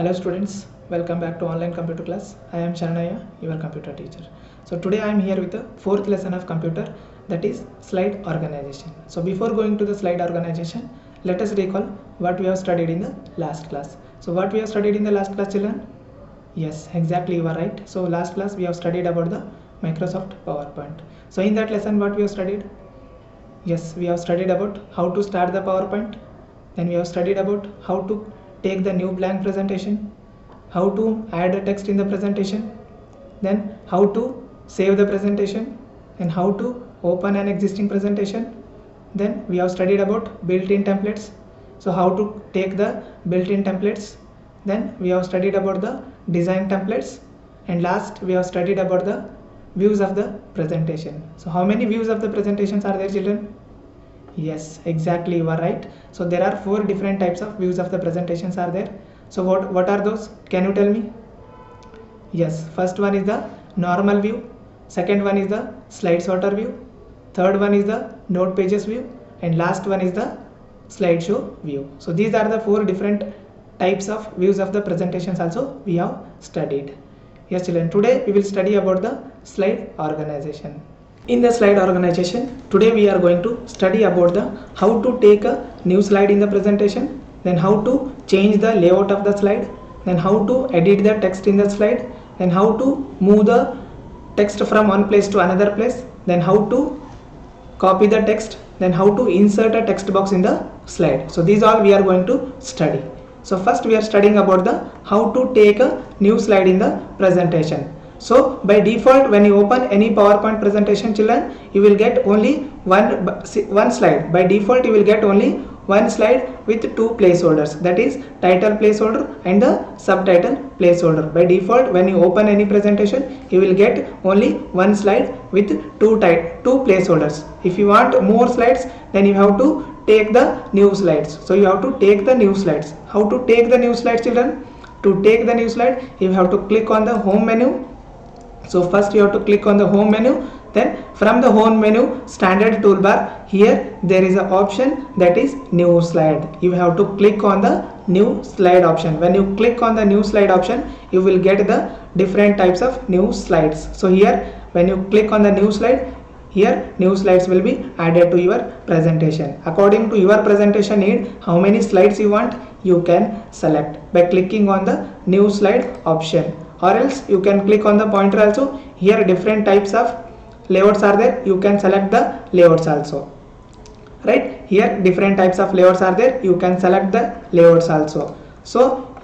Hello students, welcome back to online computer class. I am Sharanaya, your computer teacher. So today I am here with the fourth lesson of computer, that is slide organization. So before going to the slide organization, let us recall what we have studied in the last class. So what we have studied in the last class, children? Yes, exactly, you are right. So last class we have studied about the Microsoft PowerPoint. So in that lesson what we have studied? Yes, we have studied about how to start the PowerPoint. Then we have studied about how to take the new blank presentation, how to add a text in the presentation, then how to save the presentation, and how to open an existing presentation. Then we have studied about built-in templates, so how to take the built-in templates. Then we have studied about the design templates, and last we have studied about the views of the presentation. So how many views of the presentations are there, children? Yes, exactly, you are right. So there are four different types of views of the presentations are there. So what are those? Can you tell me? Yes, first one is the normal view, second one is the slide sorter view, third one is the note pages view, and last one is the slideshow view. So these are the four different types of views of the presentations also we have studied. Yes children, today we will study about the slide organization. In the slide organization, today we are going to study about the how to take a new slide in the presentation, then how to change the layout of the slide, then how to edit the text in the slide, then how to move the text from one place to another place, then how to copy the text, then how to insert a text box in the slide. So these all we are going to study. So first we are studying about the how to take a new slide in the presentation. So by default, when you open any PowerPoint presentation, children, you will get only one slide. By default, you will get only one slide with two placeholders, that is title placeholder and the subtitle placeholder. By default, when you open any presentation, you will get only one slide with two placeholders. If you want more slides, then you have to take the new slides. So you have to take the new slides. How to take the new slides, children? To take the new slide, you have to click on the home menu. So first you have to click on the home menu, then from the home menu standard toolbar, here there is an option that is new slide. You have to click on the new slide option. When you click on the new slide option, you will get the different types of new slides. So here when you click on the new slide, here new slides will be added to your presentation. According to your presentation need, how many slides you want, you can select by clicking on the new slide option, or else you can click on the pointer also. Here different types of layouts are there, you can select the layouts also. Right, here different types of layouts are there, you can select the layouts also. So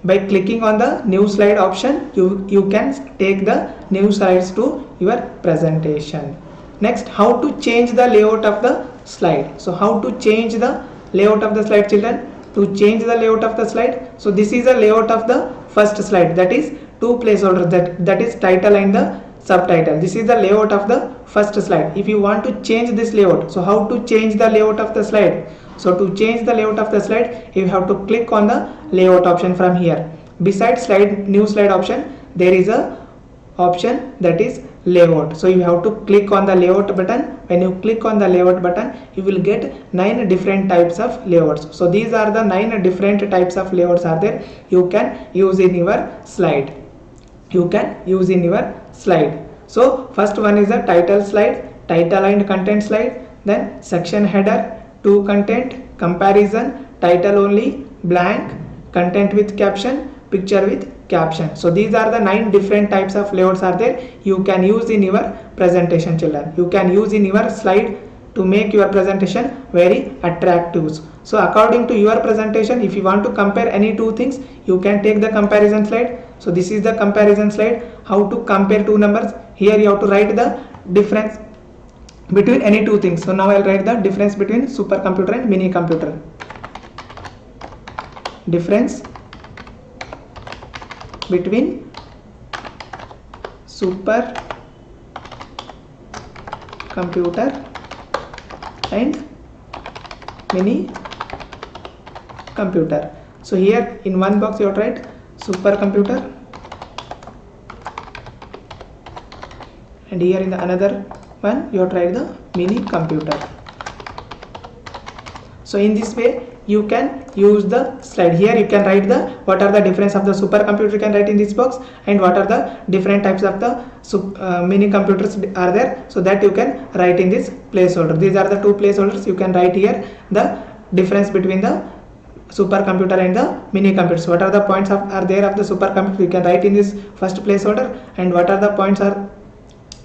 by clicking on the new slide option, you can take the new slides to your presentation. Next, how to change the layout of the slide. So how to change the layout of the slide, children? To change the layout of the slide, so this is a layout of the first slide, that is two placeholders, that is title and the subtitle. This is the layout of the first slide. If you want to change this layout, so how to change the layout of the slide? So to change the layout of the slide, you have to click on the layout option from here. Besides slide new slide option, there is a option that is layout. So you have to click on the layout button. When you click on the layout button, you will get 9 different types of layouts. So these are the 9 different types of layouts are there, you can use in your slide. So first one is the title slide, title and content slide, then section header, to content, comparison, title only, blank, content with caption, picture with caption. So these are the 9 different types of layouts are there, you can use in your presentation, children. You can use in your slide to make your presentation very attractive. So according to your presentation, if you want to compare any two things, you can take the comparison slide. So this is the comparison slide, how to compare two numbers. Here you have to write the difference between any two things. So now I'll write the difference between supercomputer and mini computer. Difference between super computer and mini computer. So here in one box you have to write supercomputer, and here in the another one you have to write the mini computer. So in this way you can use the slide. Here you can write the what are the difference of the supercomputer you can write in this box, and what are the different types of the mini computers are there, so that you can write in this placeholder. These are the two placeholders. You can write here the difference between the supercomputer and the mini computers. What are the points are there of the supercomputer, you can write in this first placeholder, and what are the points are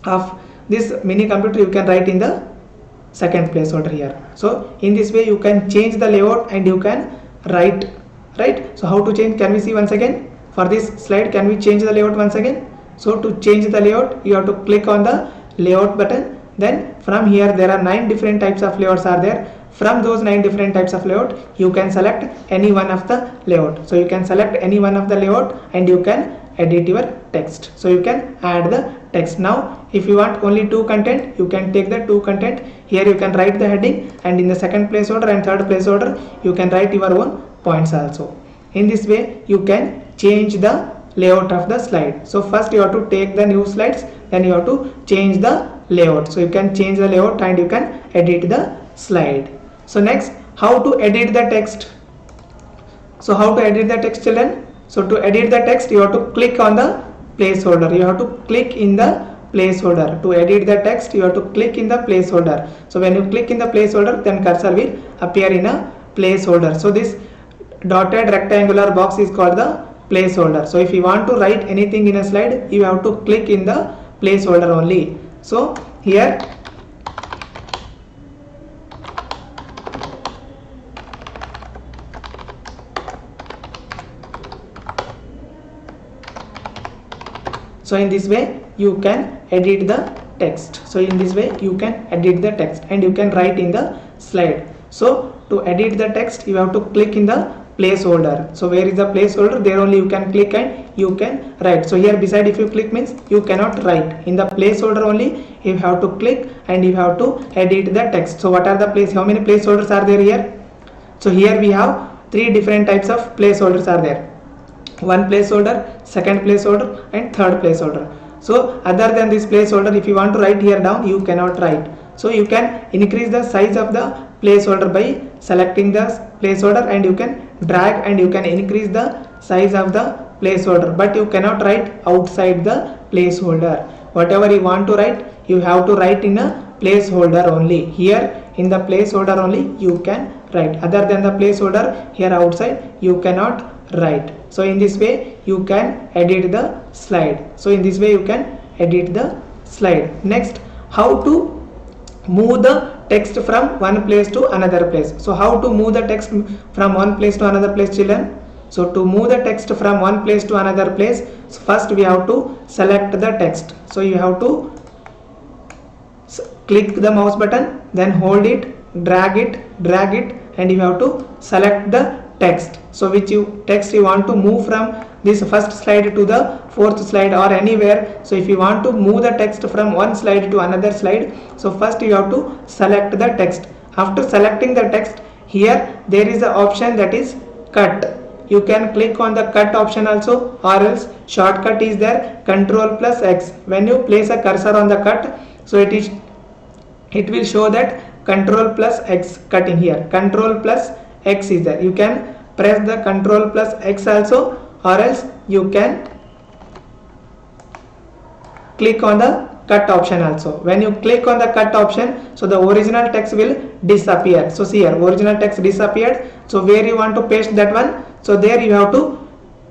of this mini computer, you can write in the second placeholder here. So in this way you can change the layout and you can write, right? So how to change, can we see once again? For this slide, can we change the layout once again? So to change the layout, you have to click on the layout button. Then from here there are 9 different types of layouts are there. From those 9 different types of layout, you can select any one of the layout. So you can select any one of the layout and you can edit your text. So you can add the text. Now if you want only 2 content, you can take the 2 content. Here you can write the heading, and in the second placeholder and third placeholder you can write your own points also. In this way you can change the layout of the slide. So first you have to take the new slides, then you have to change the layout. So you can change the layout and you can edit the slide. So next, how to edit the text. So how to edit the text, children? So to edit the text, you have to click on the placeholder. You have to click in the placeholder. To edit the text, you have to click in the placeholder. So when you click in the placeholder, then cursor will appear in a placeholder. So this dotted rectangular box is called the placeholder. So if you want to write anything in a slide, you have to click in the placeholder only. So here so in this way you can edit the text. So in this way you can edit the text and you can write in the slide. So to edit the text, you have to click in the placeholder. So where is the placeholder? There only you can click and you can write. So here beside, if you click means you cannot write. In the placeholder only you have to click and you have to edit the text. So what are the place? How many placeholders are there here? So here we have 3 different types of placeholders are there. One placeholder, second placeholder and third placeholder. So other than this placeholder, if you want to write here down, you cannot write. So you can increase the size of the placeholder by selecting the placeholder, and you can drag and you can increase the size of the placeholder, but you cannot write outside the placeholder. Whatever you want to write, you have to write in a placeholder only. Here in the placeholder only you can write. Other than the placeholder, here outside you cannot write. So in this way you can edit the slide. So in this way you can edit the slide. Next, how to move the text from one place to another place. So how to move the text from one place to another place, children? So to move the text from one place to another place, first we have to select the text. So you have to click the mouse button, then hold it, drag it, and you have to select the text. So which text you want to move from this first slide to the fourth slide or anywhere. So if you want to move the text from one slide to another slide, so first you have to select the text. After selecting the text, here there is the option that is cut. You can click on the cut option also, or else shortcut is there, Ctrl+X. When you place a cursor on the cut, so it will show that Ctrl+X cutting here. Ctrl+X is there. You can press the Ctrl+X also, or else you can click on the cut option also. When you click on the cut option, so the original text will disappear. So see here, original text disappeared. So where you want to paste that one, so there you have to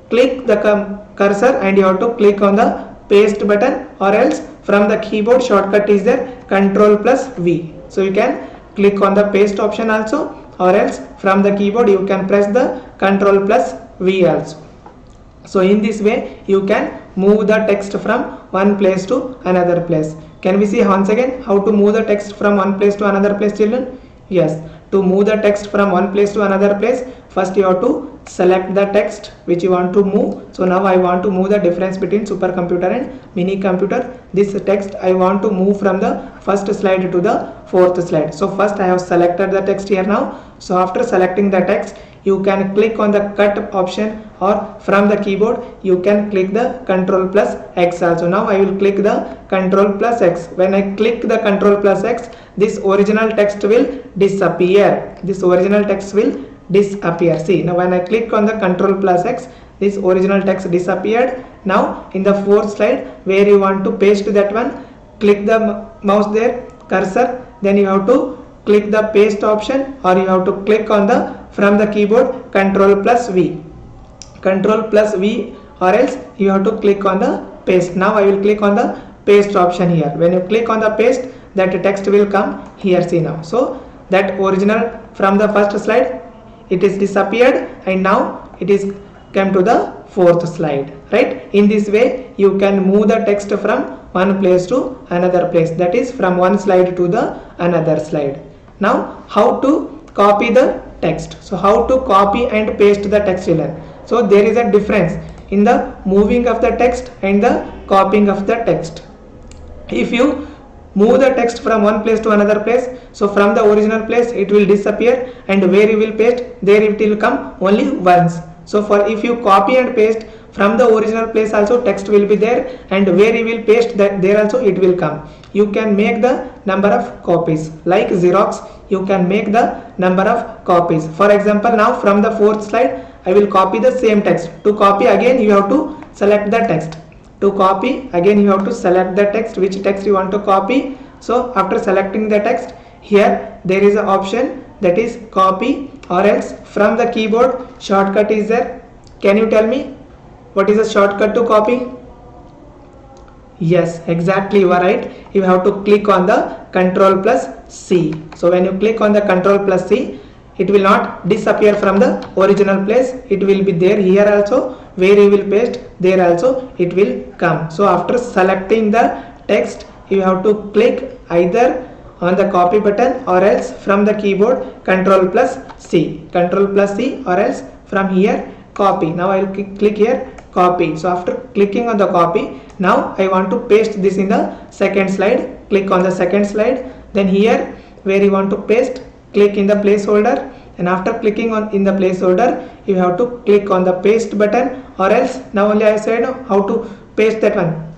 click the cursor and you have to click on the paste button, or else from the keyboard shortcut is there, Ctrl+V. So you can click on the paste option also, or else from the keyboard you can press the Ctrl+V also. So in this way you can move the text from one place to another place. Can we see once again how to move the text from one place to another place, children? Yes, to move the text from one place to another place, first you have to select the text which you want to move. So now I want to move the difference between supercomputer and mini computer. This text I want to move from the first slide to the fourth slide. So first I have selected the text here now. So after selecting the text, you can click on the cut option, or from the keyboard you can click the Ctrl+X also. Now I will click the Ctrl+X. When I click the Ctrl+X, this original text will disappear. This original text will disappear. See, now when I click on the Control plus X, this original text disappeared. Now in the fourth slide where you want to paste that one, click the mouse there, cursor, then you have to click the paste option, or you have to click on the from the keyboard Control plus V, Control plus V, or else you have to click on the paste. Now I will click on the paste option here. When you click on the paste, that text will come here. See now, so that original from the first slide, it is disappeared, and now it is come to the fourth slide, right? In this way you can move the text from one place to another place, that is from one slide to the another slide. Now how to copy the text? So how to copy and paste the text children? So there is a difference in the moving of the text and the copying of the text. If you move the text from one place to another place, so from the original place it will disappear, and where you will paste, there it will come only once. So for if you copy and paste, from the original place also text will be there, and where you will paste, that there also it will come. You can make the number of copies like Xerox. You can make the number of copies. For example, now from the fourth slide I will copy the same text. To copy again you have to select the text. To copy again you have to select the text, which text you want to copy. So after selecting the text, here there is an option that is copy, or else from the keyboard shortcut is there. Can you tell me what is the shortcut to copy? Yes, exactly, you are right. You have to click on the Control plus C. So when you click on the Control plus C, it will not disappear from the original place. It will be there here also. Where you will paste, there also it will come. So after selecting the text, you have to click either on the copy button, or else from the keyboard Control plus C, Control plus C, or else from here copy. Now I will click here copy. So after clicking on the copy, now I want to paste this in the second slide. Click on the second slide, then here where you want to paste, click in the placeholder, and after clicking on in the placeholder, you have to click on the paste button, or else now only I said how to paste that one.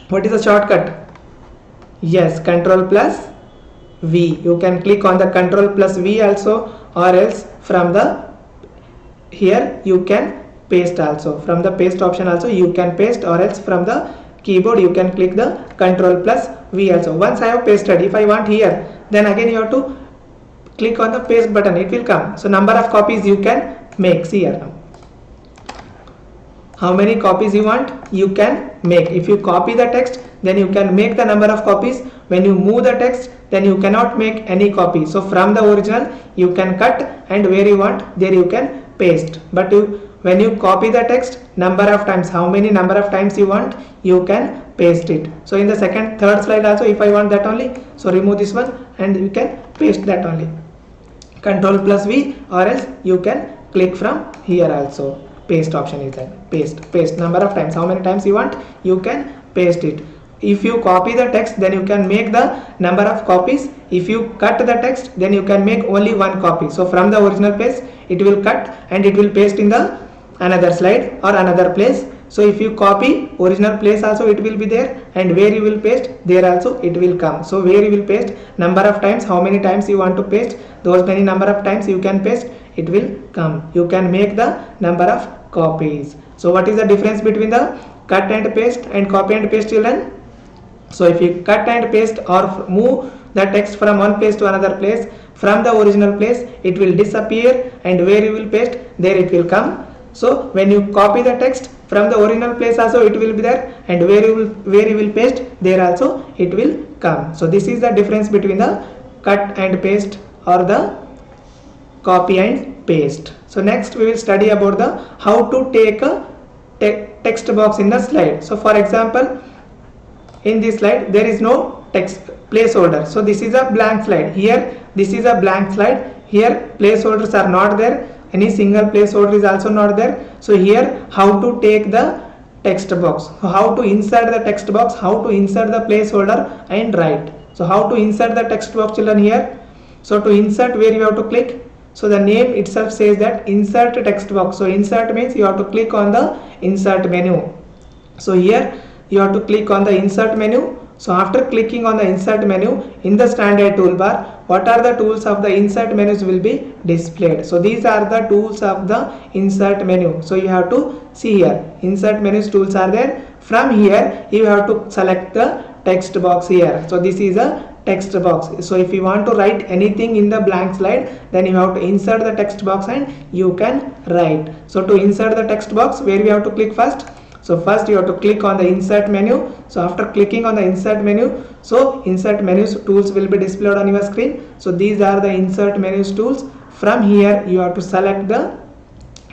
What is the shortcut? Yes, Control plus V. You can click on the Control plus V also, or else from the here you can paste also. From the paste option also you can paste, or else from the keyboard you can click the Control plus V also. Once I have pasted, if I want here, then again you have to click on the paste button, it will come. So number of copies you can make. See here now, how many copies you want, you can make. If you copy the text, then you can make the number of copies. When you move the text, then you cannot make any copy. So from the original you can cut, and where you want, there you can paste. But when you copy the text, number of times, how many number of times you want, you can paste it. So in the second, third slide also, if I want that only, so remove this one and you can paste that only. Control plus V, or else you can click from here also. Paste option is there. Paste number of times, how many times you want, you can paste it. If you copy the text, then you can make the number of copies. If you cut the text, then you can make only one copy. So from the original place it will cut and it will paste in the another slide or another place. So if you copy original place also, it will be there, and where you will paste, there also it will come. So where you will paste, number of times, how many times you want to paste, those many number of times you can paste, it will come. You can make the number of copies. So what is the difference between the cut and paste and copy and paste, children? So if you cut and paste or move the text from one place to another place, from the original place it will disappear, and where you will paste, there it will come. So when you copy the text, from the original place also it will be there, and where you will paste, there also it will come. So this is the difference between the cut and paste or the copy and paste. So next we will study about the how to take a text box in the slide. So for example, in this slide there is no text placeholder. So this is a blank slide. Here this is a blank slide. Here placeholders are not there. Any single placeholder is also not there. So here how to take the text box. So how to insert the text box, how to insert the placeholder and write. So how to insert the text box, children, here. So to insert, where you have to click. So the name itself says that insert text box. So insert means you have to click on the insert menu. So here you have to click on the insert menu. So after clicking on the insert menu in the standard toolbar, what are the tools of the insert menus will be displayed. So these are the tools of the insert menu. So you have to see here, insert menus tools are there. From here you have to select the text box here. So this is a text box. So if you want to write anything in the blank slide, then you have to insert the text box and you can write. So to insert the text box, where we have to click first? So first you have to click on the insert menu. So after clicking on the insert menu, so insert menus tools will be displayed on your screen. So these are the insert menus tools. From here you have to select the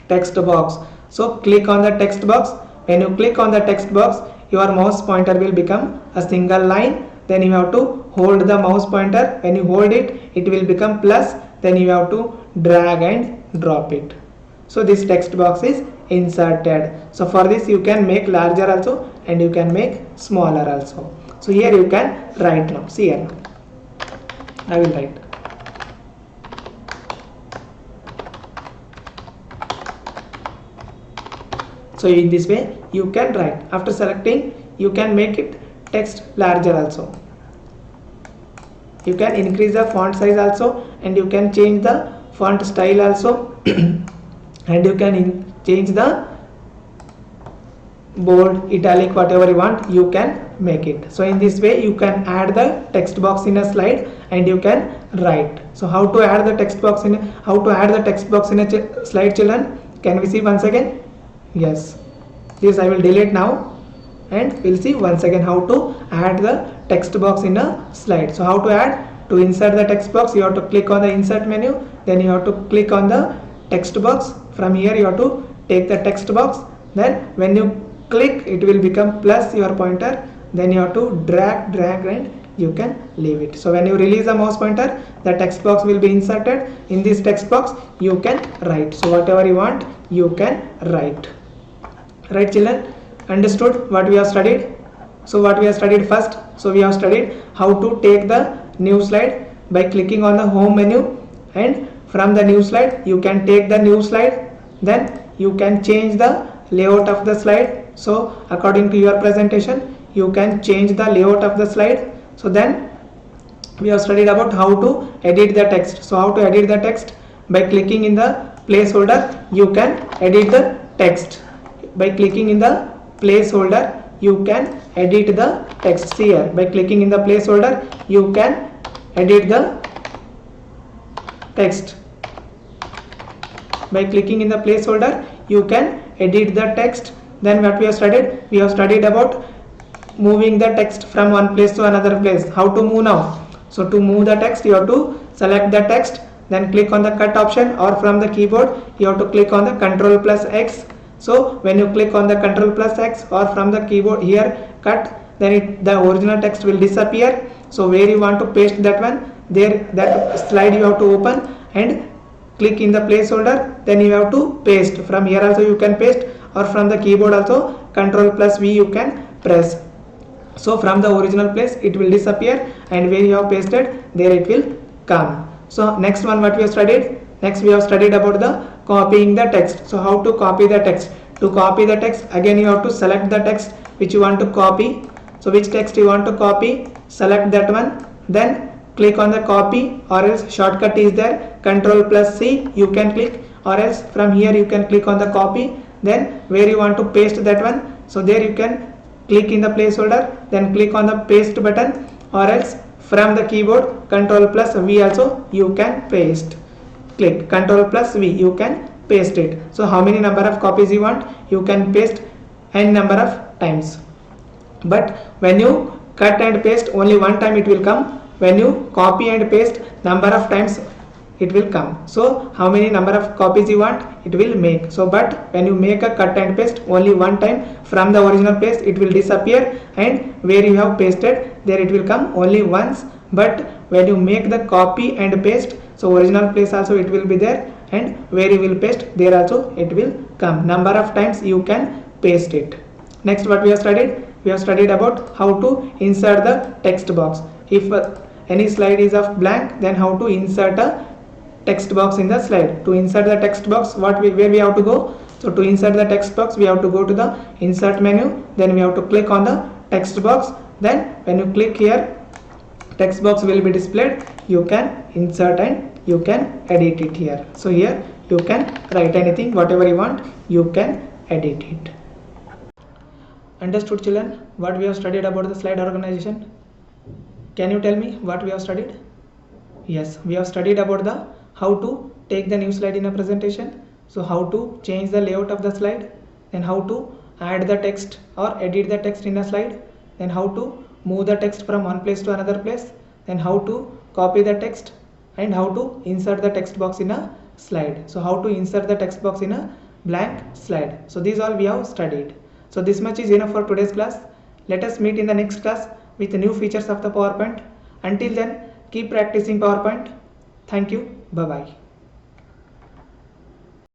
text box. So click on the text box. When you click on the text box, your mouse pointer will become a single line. Then you have to hold the mouse pointer. When you hold it, it will become plus. Then you have to drag and drop it. So this text box is inserted. So for this you can make larger also and you can make smaller also. So here you can write now. See here now. I will write. So in this way you can write. After selecting, you can make it text larger also. You can increase the font size also, and you can change the font style also and you can change the bold, italic, whatever you want, you can make it. So in this way you can add the text box in a slide and you can write. So how to add the text box in a slide, children? Can we see once again? Yes, this I will delete now and we'll see once again how to add the text box in a slide. So how to add? To insert the text box, you have to click on the insert menu, then you have to click on the text box. From here you have to take the text box, then when you click it will become plus your pointer, then you have to drag and you can leave it. So when you release the mouse pointer, the text box will be inserted. In this text box you can write. So whatever you want you can write. Right children? Understood what we have studied? So what we have studied first? So we have studied how to take the new slide by clicking on the home menu, and from the new slide you can take the new slide, then you can change the layout of the slide. So according to your presentation you can change the layout of the slide. So then we have studied about how to edit the text. So how to edit the text? By clicking in the placeholder you can edit the text. By clicking in the placeholder you can edit the text. See here, by clicking in the placeholder you can edit the text. By clicking in the placeholder you can edit the text. Then what we have studied? We have studied about moving the text from one place to another place. How to move now? So to move the text you have to select the text, then click on the cut option, or from the keyboard you have to click on the Ctrl plus X. So when you click on the Ctrl plus X or from the keyboard here cut, then the original text will disappear. So where you want to paste that one, there that slide you have to open and click in the placeholder, then you have to paste. From here also you can paste, or from the keyboard also Ctrl plus V you can press. So from the original place it will disappear, and where you have pasted there it will come. So next one what we have studied? Next we have studied about the copying the text. So how to copy the text? To copy the text, again you have to select the text which you want to copy. So which text you want to copy, select that one, then click on the copy, or else shortcut is there, Ctrl plus C you can click, or else from here you can click on the copy, then where you want to paste that one, so there you can click in the placeholder, then click on the paste button, or else from the keyboard Ctrl plus V also you can paste. Click Ctrl plus V, you can paste it. So how many number of copies you want, you can paste n number of times. But when you cut and paste, only one time it will come. When you copy and paste, number of times it will come. So how many number of copies you want, it will make. So but when you make a cut and paste, only one time, from the original paste it will disappear, and where you have pasted there it will come only once. But when you make the copy and paste, so original place also it will be there, and where you will paste there also it will come. Number of times you can paste it. Next what we have studied? We have studied about how to insert the text box. If any slide is of blank, then how to insert a text box in the slide. To insert the text box, where we have to go? So to insert the text box we have to go to the insert menu, then we have to click on the text box, Then when you click here, text box will be displayed. You can insert and you can edit it here. So here you can write anything, whatever you want, you can edit it. Understood, children, what we have studied about the slide organization? Can you tell me what we have studied? Yes, we have studied about the how to take the new slide in a presentation. So how to change the layout of the slide, then how to add the text or edit the text in a slide, then how to move the text from one place to another place, then how to copy the text, and how to insert the text box in a slide. So how to insert the text box in a blank slide. So these all we have studied. So this much is enough for today's class. Let us meet in the next class with new features of the PowerPoint. Until then, keep practicing PowerPoint. Thank you. Bye bye.